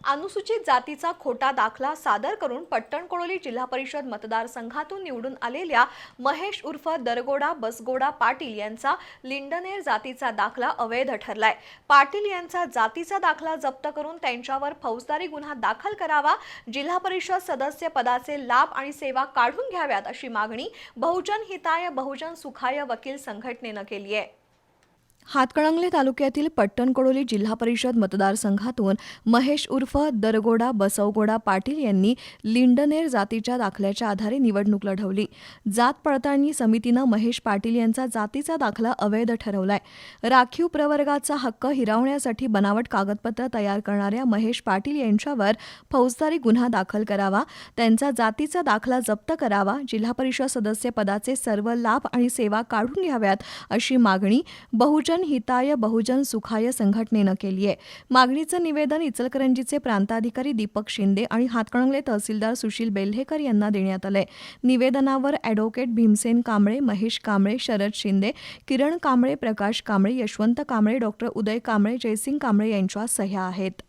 अनुसूचित जातीचा खोटा दाखला सादर करून पट्टणकोडोली जिल्हा परिषद मतदारसंघातून निवडून आलेल्या महेश उर्फ दरगोडा बसगोडा पाटील यांचा लिंडनेर जातीचा दाखला अवैध ठरलाय। पाटील यांचा जातीचा दाखला जप्त करून त्यांच्यावर फौजदारी गुन्हा दाखल करावा, जिल्हा परिषद सदस्य पदाचे लाभ आणि सेवा काढून घ्याव्यात अशी मागणी बहुजन हिताय बहुजन सुखाय वकील संघटनेनं केली आहे। हातकणंगले तालुक्यातील पट्टणकोडोली जिल्हा परिषद मतदारसंघातून महेश उर्फ दरगोडा बसवगोडा पाटील यांनी लिंडनेर जातीच्या दाखल्याच्या आधारे निवडणूक लढवली। जात पडताळणी समितीनं महेश पाटील यांचा जातीचा दाखला अवैध ठरवलाय। राखीव प्रवर्गाचा हक्क हिरावण्यासाठी बनावट कागदपत्र तयार करणाऱ्या महेश पाटील यांच्यावर फौजदारी गुन्हा दाखल करावा, त्यांचा जातीचा दाखला जप्त करावा, जिल्हा परिषद सदस्य पदाचे सर्व लाभ आणि सेवा काढून घ्याव्यात अशी मागणी बहुजन हिताय बहुजन सुखाय संघटनेनं केली आहे। मागणीचं निवेदन इचलकरंजीचे प्रांताधिकारी दीपक शिंदे आणि हातकणंगले तहसीलदार सुशील बेल्हेकर यांना देण्यात आलंय। निवेदनावर ॲडव्होकेट भीमसेन कांबळे, महेश कांबळे, शरद शिंदे, किरण कांबळे, प्रकाश कांबळे, यशवंत कांबळे, डॉक्टर उदय कांबळे, जयसिंग कांबळे यांच्या सह्या आहेत।